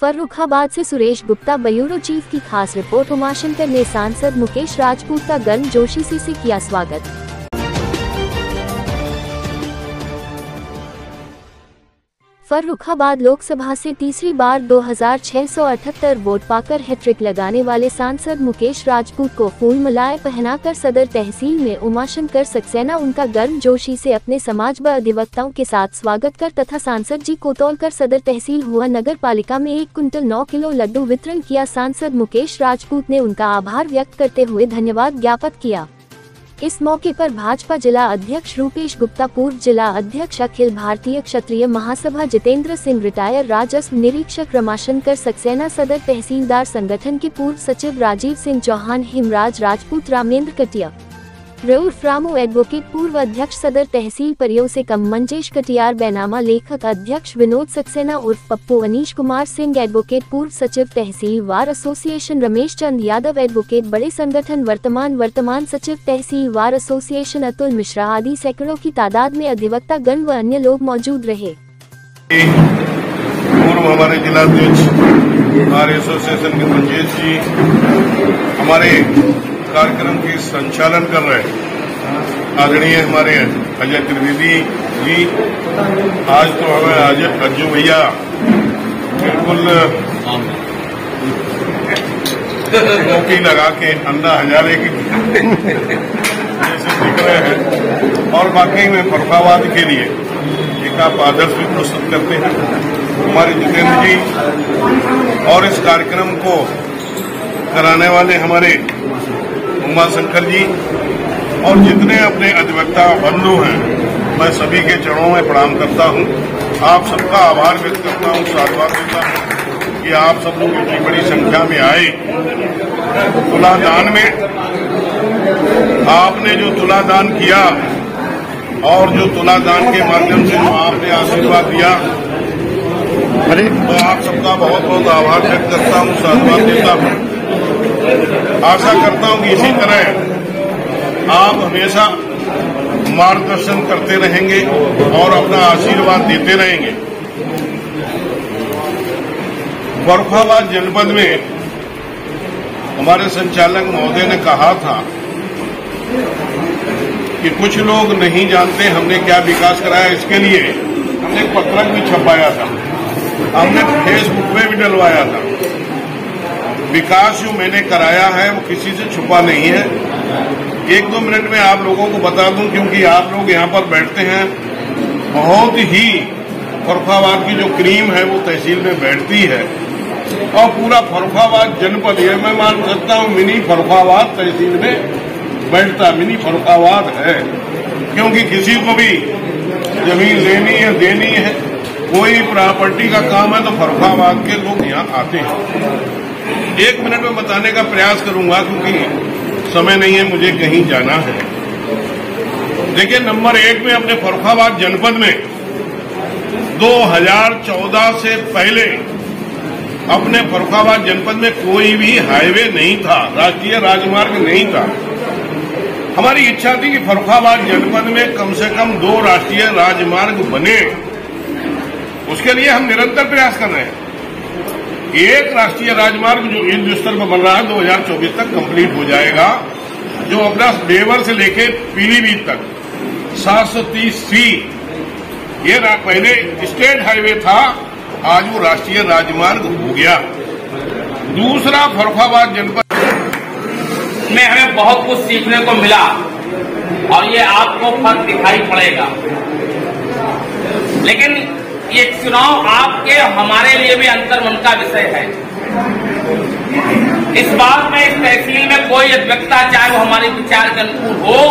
फर्रुखाबाद से Suresh Gupta, bureau chief की खास रिपोर्ट। उमाशंकर ने सांसद मुकेश राजपूत का गर्मजोशी से किया स्वागत। फर्रुखाबाद लोकसभा से तीसरी बार 2678 वोट पाकर हैट्रिक लगाने वाले सांसद मुकेश राजपूत को फूल मालाएं पहनाकर सदर तहसील में उमाशंकर सक्सेना उनका गर्मजोशी से अपने समाज व अधिवक्ताओं के साथ स्वागत कर तथा सांसद जी को तौलकर सदर तहसील हुआ नगर पालिका में 1 कुंटल 9 किलो लड्डू वितरण किया। सांसद मुकेश राजपूत ने उनका आभार व्यक्त करते हुए धन्यवाद ज्ञापित किया। इस मौके पर भाजपा जिला अध्यक्ष रूपेश गुप्ता, पूर्व जिला अध्यक्ष अखिल भारतीय क्षत्रिय महासभा जितेंद्र सिंह, रिटायर राजस्व निरीक्षक रमाशंकर सक्सेना, सदर तहसीलदार संगठन के पूर्व सचिव राजीव सिंह चौहान, हिमराज राजपूत, रामेंद्र कटिया, रऊफ रामू एडवोकेट, पूर्व अध्यक्ष सदर तहसील परियो से कम मंजेश कटियार, बैनामा लेखक अध्यक्ष विनोद सक्सेना उर्फ पप्पू, अनीश कुमार सिंह एडवोकेट, पूर्व सचिव तहसील वार एसोसिएशन रमेश चंद यादव एडवोकेट, बड़े संगठन वर्तमान सचिव तहसील वार एसोसिएशन अतुल मिश्रा आदि सैकड़ों की तादाद में अधिवक्ता गण व अन्य लोग मौजूद रहे। पूर्व हमारे जिलाध्यक्ष बार एसोसिएशन के मंजेश जी हमारे कार्यक्रम की संचालन कर रहे हैं। आदरणीय हमारे अजय त्रिवेदी जी, आज तो हमें अज्जू भैया बिल्कुल टोपी लगा के अन्ना हजारे की जैसे दिख रहे हैं और बाकी में फर्रुखाबाद के लिए एक आप आदर्श भी प्रस्तुत करते हैं हमारे जितेंद्र जी, और इस कार्यक्रम को कराने वाले हमारे उमाशंकर जी और जितने अपने अधिवक्ता बंधु हैं, मैं सभी के चरणों में प्रणाम करता हूं। आप सबका आभार व्यक्त करता हूं, साधुवाद देता हूं कि आप सब लोग इतनी बड़ी संख्या में आए। तुलादान में आपने जो तुलादान किया और जो तुलादान के माध्यम से जो आपने आशीर्वाद दिया, तो आप सबका बहुत बहुत आभार व्यक्त करता हूं, साधुवाद देता हूं। आशा करता हूं कि इसी तरह आप हमेशा मार्गदर्शन करते रहेंगे और अपना आशीर्वाद देते रहेंगे। फर्रुखाबाद जनपद में हमारे संचालक महोदय ने कहा था कि कुछ लोग नहीं जानते हमने क्या विकास कराया। इसके लिए हमने एक पत्रक भी छपाया था, हमने फेसबुक पे भी डलवाया था। विकास जो मैंने कराया है वो किसी से छुपा नहीं है। 1-2 मिनट में आप लोगों को बता दूं, क्योंकि आप लोग यहाँ पर बैठते हैं। बहुत ही फर्रुखाबाद की जो क्रीम है वो तहसील में बैठती है और पूरा फर्रुखाबाद जनपद है, मैं मान सकता हूँ मिनी फर्रुखाबाद तहसील में बैठता, मिनी फर्रुखाबाद है। क्योंकि किसी को भी जमीन लेनी है, देनी है, कोई प्रॉपर्टी का काम है तो फर्रुखाबाद के लोग यहाँ आते हैं। 1 मिनट में बताने का प्रयास करूंगा क्योंकि समय नहीं है, मुझे कहीं जाना है। देखिए, नंबर 1 में अपने फर्रुखाबाद जनपद में 2014 से पहले अपने फर्रुखाबाद जनपद में कोई भी हाईवे नहीं था, राष्ट्रीय राजमार्ग नहीं था। हमारी इच्छा थी कि फर्रुखाबाद जनपद में कम से कम 2 राष्ट्रीय राजमार्ग बने। उसके लिए हम निरंतर प्रयास कर रहे हैं। एक राष्ट्रीय राजमार्ग जो युद्ध स्तर पर बन रहा है 2024 तक कंप्लीट हो जाएगा, जो अपना देवर से लेके पीलीभीत तक 730C, ये पहले स्टेट हाईवे था, आज वो राष्ट्रीय राजमार्ग हो गया। दूसरा, फर्रुखाबाद जनपद में हमें बहुत कुछ सीखने को मिला और ये आपको फर्क दिखाई पड़ेगा। लेकिन ये चुनाव आपके हमारे लिए भी अंतर्मन का विषय है। इस बात में इस तहसील में कोई अधिवक्ता, चाहे वो हमारे विचार के अनुकूल हो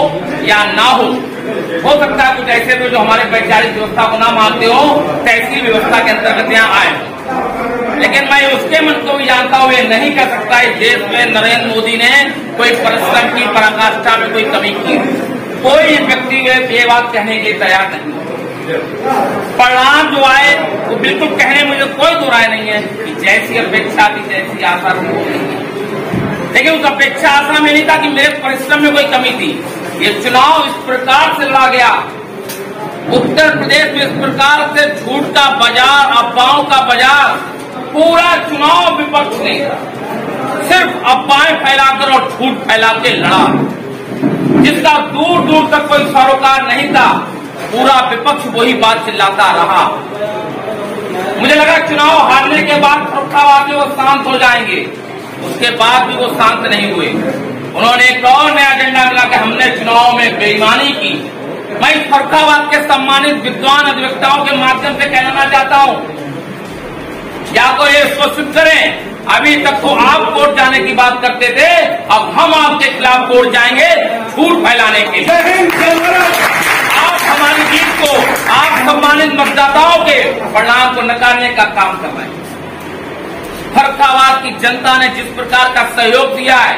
या ना हो सकता है कुछ ऐसे भी जो हमारे वैचारिक व्यवस्था को ना मानते हो, तहसील व्यवस्था के अंतर्गत यहाँ आए। लेकिन मैं उसके मन को भी जानता हूँ, ये नहीं कर सकता इस देश में नरेंद्र मोदी ने कोई परिश्रम की, पराकाष्ठा में कोई कमी की। कोई व्यक्ति ये बात कहने के लिए तैयार नहीं। परिणाम जो आए वो बिल्कुल कहने में कोई दो राय नहीं है कि जैसी अपेक्षा थी, जैसी आशा थी वो नहीं है। लेकिन उस अपेक्षा आशा में नहीं था कि मेरे परिश्रम में कोई कमी थी। ये चुनाव इस प्रकार से लड़ा गया, उत्तर प्रदेश में इस प्रकार से झूठ का बाजार, अफवाहों का बाजार पूरा चुनाव विपक्ष ने सिर्फ अफवाहें फैलाकर और झूठ फैला के लड़ा, जिसका दूर दूर तक कोई सरोकार नहीं था। पूरा विपक्ष वही बात चिल्लाता रहा। मुझे लगा चुनाव हारने के बाद फर्रुखाबाद वो शांत हो जाएंगे, उसके बाद भी वो शांत नहीं हुए। उन्होंने एक और नया एजेंडा मिला कि हमने चुनाव में बेईमानी की। मैं इस फर्रुखाबाद के सम्मानित विद्वान अधिवक्ताओं के माध्यम से कहना चाहता हूं, या तो ये स्पष्ट करें, अभी तक तो आप कोर्ट जाने की बात करते थे, अब हम आपके खिलाफ कोर्ट जाएंगे झूठ फैलाने के लिए। आप हमारी जीत को, आप सम्मानित मतदाताओं के परिणाम को नकारने का काम कर रहे हैं। फर्रुखाबाद की जनता ने जिस प्रकार का सहयोग दिया है,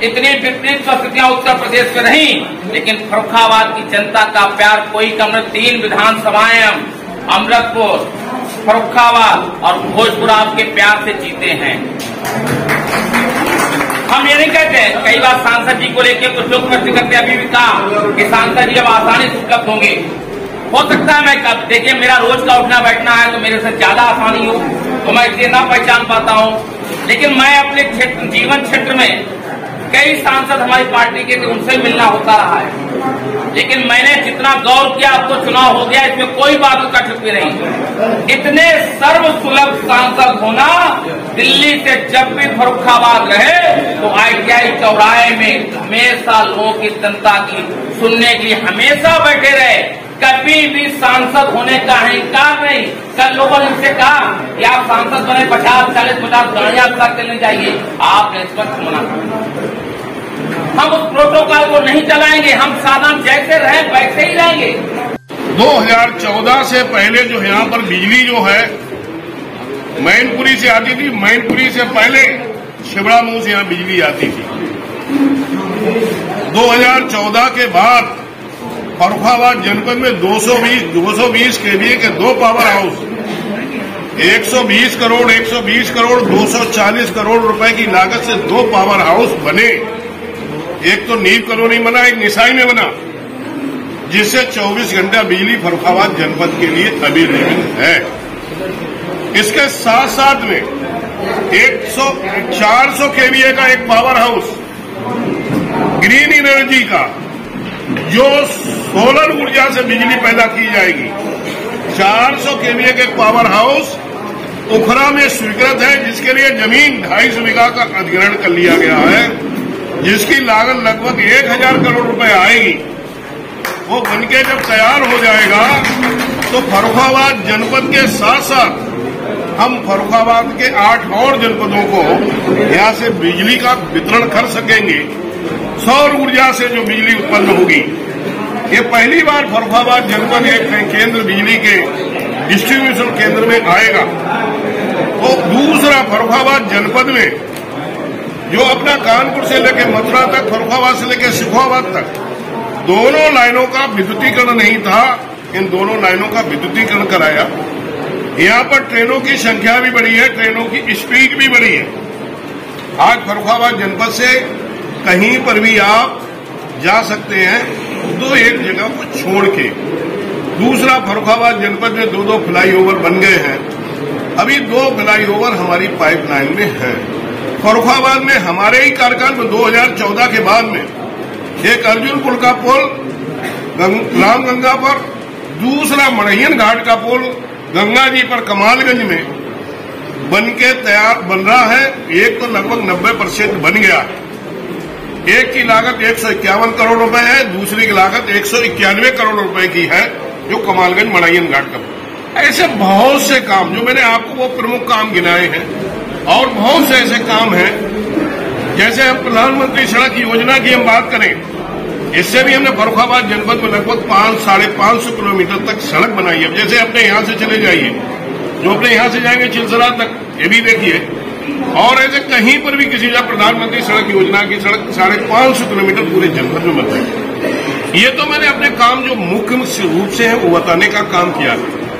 इतनी विपरीत परिस्थितियां उत्तर प्रदेश में रही, लेकिन फर्रुखाबाद की जनता का प्यार कोई कम नहीं। 3 विधानसभाएं अमृतपुर, फर्रुखाबाद और भोजपुर आपके प्यार से जीते हैं। हम ये नहीं कहते, कई बार सांसद जी को लेकर कुछ लोग प्रश्न करते अभी भी कहा कि सांसद जी अब आसानी से उपलब्ध होंगे। हो सकता है मैं कब, देखिए मेरा रोज का उठना बैठना है तो मेरे से ज्यादा आसानी हो तो मैं इसे ना पहचान पाता हूं, लेकिन मैं अपने जीवन क्षेत्र में कई सांसद हमारी पार्टी के थे, उनसे मिलना होता रहा है। लेकिन मैंने जितना गौर किया, अब तो चुनाव हो गया, इसमें कोई बात का छुपी नहीं। इतने सर्वसुलभ सांसद होना, दिल्ली से जब भी फर्रुखाबाद रहे तो ITI चौराहे में हमेशा लोगों की जनता की सुनने के लिए हमेशा बैठे रहे। कभी भी सांसद होने का अहंकार नहीं। कल लोगों ने इनसे कहा कि आप सांसद बने 50-40-50 गाड़ियां साथ चलनी चाहिए, आपने स्पष्ट मना कर। हम उस प्रोटोकॉल को नहीं चलाएंगे, हम साधारण जैसे रहे वैसे ही रहेंगे। 2014 से पहले जो यहाँ पर बिजली जो है मैनपुरी से आती थी, मैनपुरी से पहले शिवड़ा मुंह से यहाँ बिजली आती थी। 2014 के बाद फर्रुखाबाद जनपद में 220 केवीए के 2 पावर हाउस 120 करोड़ 240 करोड़ रुपए की लागत से 2 पावर हाउस बने। एक तो नीव कॉलोनी बना, एक निसाई में बना, जिससे 24 घंटा बिजली फर्रुखाबाद जनपद के लिए अवेलेबल है। इसके साथ साथ में 400 केवीए का एक पावर हाउस ग्रीन एनर्जी का, जो सोलर ऊर्जा से बिजली पैदा की जाएगी। 400 केवीए के पावर हाउस उखरा में स्वीकृत है, जिसके लिए जमीन 250 बीघा का अधिग्रहण कर लिया गया है, जिसकी लागत लगभग 1000 करोड़ रुपए आएगी। वो बनके जब तैयार हो जाएगा तो फर्रुखाबाद जनपद के साथ साथ हम फर्रुखाबाद के 8 और जनपदों को यहाँ से बिजली का वितरण कर सकेंगे। सौर ऊर्जा से जो बिजली उत्पन्न होगी, ये पहली बार फर्रुखाबाद जनपद एक केंद्र बिजली के डिस्ट्रीब्यूशन केंद्र में आएगा। तो दूसरा, फर्रुखाबाद जनपद में जो अपना कानपुर से लेकर मथुरा तक, फर्रुखाबाद से लेकर सिखोहाबाद तक दोनों लाइनों का विद्युतीकरण नहीं था, इन दोनों लाइनों का विद्युतीकरण कराया। यहाँ पर ट्रेनों की संख्या भी बढ़ी है, ट्रेनों की स्पीड भी बढ़ी है। आज फर्रुखाबाद जनपद से कहीं पर भी आप जा सकते हैं, तो एक जगह को छोड़ के। दूसरा, फर्रुखाबाद जनपद में 2 फ्लाईओवर बन गए हैं। अभी 2 फ्लाईओवर हमारी पाइपलाइन में है। फर्रुखाबाद में हमारे ही कार्यकाल में 2014 के बाद में एक अर्जुनपुर का पुल रामगंगा पर, दूसरा मड़हियन घाट का पुल गंगा जी पर कमालगंज में बनके तैयार बन रहा है। एक तो लगभग 90% बन गया। एक की लागत 151 करोड़ रुपए है, दूसरी की लागत 191 करोड़ रुपए की है, जो कमालगंज मड़हियन घाट का। ऐसे बहुत से काम, जो मैंने आपको वो प्रमुख काम गिनाए हैं, और बहुत से ऐसे काम हैं। जैसे हम प्रधानमंत्री सड़क योजना की हम बात करें, इससे भी हमने फर्रुखाबाद जनपद में लगभग 500-550 किलोमीटर तक सड़क बनाई है। जैसे अपने यहाँ से चले जाइए, जो अपने यहाँ से जाएंगे चिलसरा तक, ये भी देखिए। और ऐसे कहीं पर भी किसी जगह प्रधानमंत्री सड़क योजना की सड़क 550 किलोमीटर पूरे जनपद में बन रही। ये तो मैंने अपने काम जो मुख्य रूप से है वो बताने का काम किया।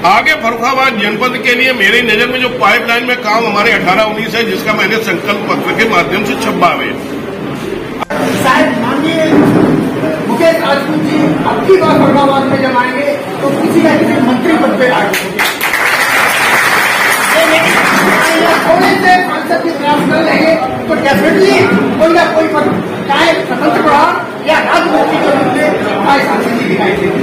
आगे फर्रुखाबाद जनपद के लिए मेरी नजर में जो पाइपलाइन में काम हमारे 18-19 है, जिसका मैंने संकल्प पत्र के माध्यम से छपा है। शायद माननीय मुकेश राजपूत जी अब की बार फर्रुखाबाद में जब आएंगे तो किसी न किसी मंत्री पद पे आएंगे। चाहे स्वतंत्र प्रभार या राज्यमंत्री के रूप में हमारे सांसद जी दिखाई देते।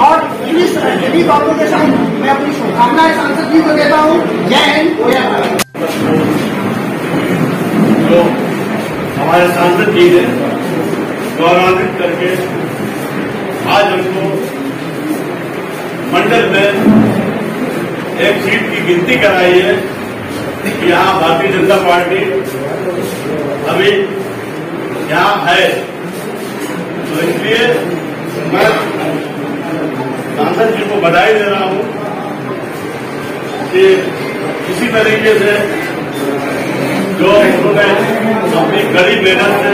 और इन्हीं बातों के साथ मैं अपनी शुभकामनाएं सांसद जी को देता हूँ। जय हिंद, जय भारत। तो हमारे सांसद जी ने गौरवान्वित करके आज हमको मंडल में एक सीट की गिनती कराई है कि यहाँ भारतीय जनता पार्टी अभी यहाँ है। तो इसलिए मैं सांसद जी को बधाई दे रहा हूँ कि इसी तरीके से जो उन्होंने अपनी गरीब मेहनत से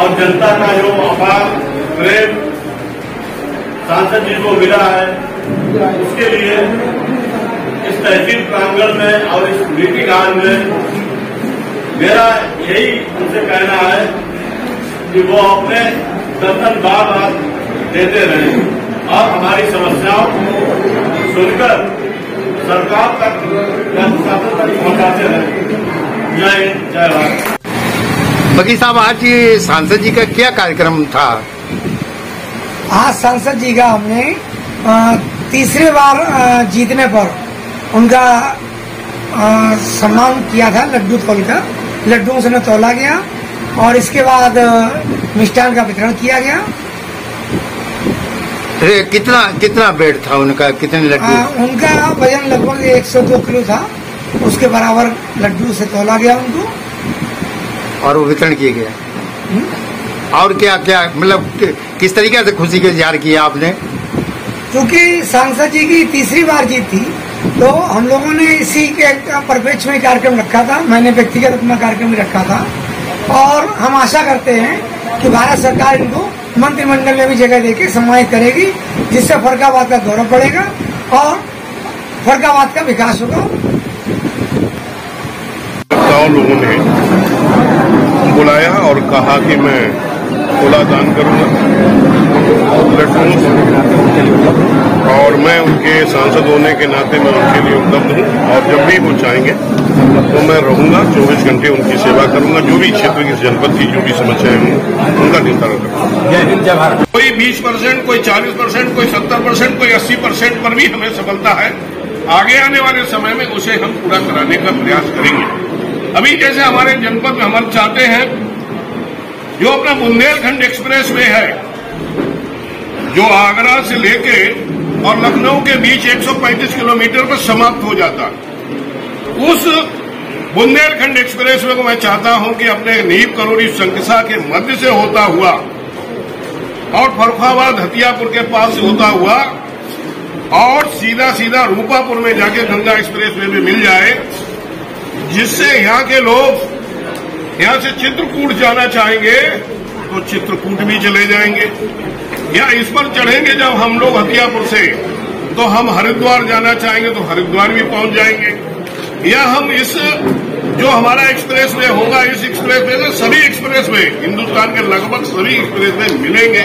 और जनता का जो अपार प्रेम सांसद जी को मिला है, उसके लिए इस तहसील प्रांगण में और इस मीटिंग हॉल में मेरा यही उनसे कहना है कि वो अपने दर्शन बार देते रहे और हमारी समस्याओं सुनकर सरकार तक या प्रशासन तक पहुंचाते रहे। जय हिंद, जय भारत। बगी साहब, आज ये सांसद जी का क्या कार्यक्रम था? आज सांसद जी का हमने तीसरी बार जीतने पर उनका सम्मान किया था। लड्डू तोलकर लड्डुओं से तोला गया और इसके बाद मिष्ठान का वितरण किया गया। कितना वेट था उनका? कितने लड्डू? उनका वजन लगभग 102 किलो था। उसके बराबर लड्डू से तोला गया उनको और वो वितरण किए गया। और क्या क्या मतलब किस तरीके से खुशी का इजहार किया आपने? क्योंकि सांसद जी की तीसरी बार जीत थी तो हम लोगों ने इसी के परिप्रेक्ष्य में कार्यक्रम रखा था। मैंने व्यक्तिगत अपना कार्यक्रम रखा था और हम आशा करते हैं कि भारत सरकार इनको मंत्रिमंडल में भी जगह देकर सम्मानित करेगी, जिससे फर्रुखाबाद का गौरव बढ़ेगा और फर्रुखाबाद का विकास होगा। लोगों ने बुलाया और कहा कि मैं खुला दान करूंगा लड्डुओं और मैं उनके सांसद होने के नाते मैं उनके लिए उपलब्ध हूं और जब भी वो चाहेंगे तो मैं रहूंगा। 24 घंटे उनकी सेवा करूंगा। जो भी क्षेत्र की जनपद की जो भी समस्याएं हों उनका निस्तारण करूंगा। कोई 20%, कोई 40%, कोई 70%, कोई 80% पर भी हमें सफलता है। आगे आने वाले समय में उसे हम पूरा कराने का प्रयास करेंगे। अभी जैसे हमारे जनपद में हम चाहते हैं जो अपना बुंदेलखंड एक्सप्रेस वे है जो आगरा से लेके और लखनऊ के बीच 135 किलोमीटर पर समाप्त हो जाता, उस बुंदेलखंड एक्सप्रेस वे को मैं चाहता हूं कि अपने नीम करोड़ी शंकसा के मध्य से होता हुआ और फर्रुखाबाद हथियापुर के पास से होता हुआ और सीधा सीधा रूपापुर में जाके गंगा एक्सप्रेस वे में मिल जाए, जिससे यहाँ के लोग यहाँ से चित्रकूट जाना चाहेंगे तो चित्रकूट भी चले जाएंगे, या इस पर चढ़ेंगे जब हम लोग हथियापुर से तो हम हरिद्वार जाना चाहेंगे तो हरिद्वार भी पहुंच जाएंगे, या हम इस जो हमारा एक्सप्रेस वे होगा इस एक्सप्रेस वे से सभी एक्सप्रेस वे हिंदुस्तान के लगभग सभी एक्सप्रेस वे मिलेंगे।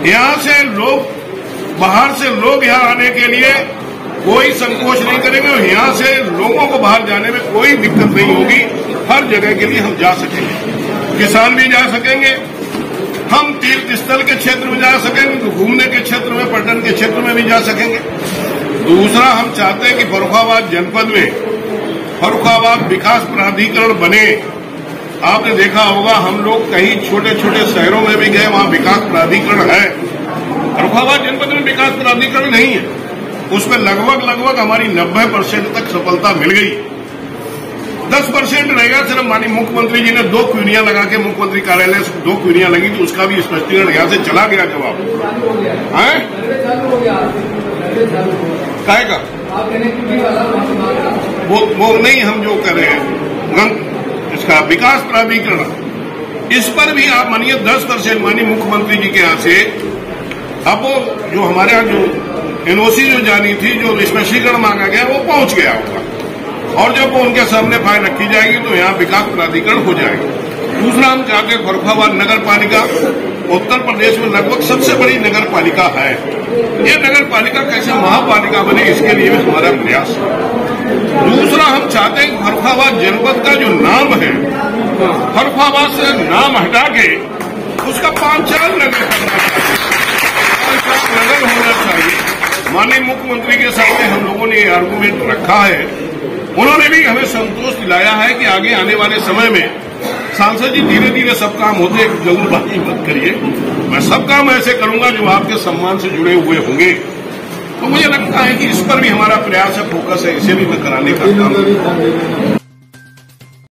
यहाँ से लोग बाहर से लोग यहाँ आने के लिए कोई संकोच नहीं करेंगे और यहाँ से लोगों को बाहर जाने में कोई दिक्कत नहीं होगी। हर जगह के लिए हम जा सकेंगे, किसान भी जा सकेंगे, हम तीर्थ स्थल के क्षेत्र में जा सकेंगे, तो घूमने के क्षेत्र में पर्यटन के क्षेत्र में भी जा सकेंगे। दूसरा, हम चाहते हैं कि फर्रुखाबाद जनपद में फर्रुखाबाद विकास प्राधिकरण बने। आपने देखा होगा हम लोग कहीं छोटे छोटे शहरों में भी गए, वहां विकास प्राधिकरण है। फर्रुखाबाद जनपद में विकास प्राधिकरण नहीं है। उसमें लगभग हमारी 90% तक सफलता मिल गई। 10% रहेगा। सिर्फ माननीय मुख्यमंत्री जी ने 2 क्यूनियां लगा के मुख्यमंत्री कार्यालय से 2 क्यूनियां लगी थी, उसका भी स्पष्टीकरण यहाँ से चला गया जवाब है कहेगा वो नहीं। हम जो कर रहे हैं इसका विकास प्राधिकरण, इस पर भी आप मानिए 10% माननीय मुख्यमंत्री जी के यहाँ से अब जो हमारे यहाँ जो एनओसी जो जानी थी, जो स्पष्टीकरण मांगा गया वो पहुंच गया होगा और जब वो उनके सामने फाइल रखी जाएगी तो यहाँ विकास प्राधिकरण हो जाएगा। दूसरा, हम चाहते हैं फर्रुखाबाद नगर पालिका उत्तर प्रदेश में लगभग सबसे बड़ी नगर पालिका है। ये नगर पालिका कैसे महापालिका बने, इसके लिए भी हमारा प्रयास है। दूसरा, हम चाहते हैं कि फर्रुखाबाद जनपद का जो नाम है, फर्रुखाबाद से नाम हटा के उसका पांचाल नगर करना चाहिए, पांचाल नगर होना चाहिए। माननीय मुख्यमंत्री के सामने हम लोगों ने ये आर्गूमेंट रखा है, उन्होंने भी हमें संतोष दिलाया है कि आगे आने वाले समय में सांसद जी धीरे धीरे सब काम होते, जल्दबाजी मत करिए, मैं सब काम ऐसे करूंगा जो आपके सम्मान से जुड़े हुए होंगे। तो मुझे लगता है कि इस पर भी हमारा प्रयास है, फोकस है, इसे भी मैं कराने का काम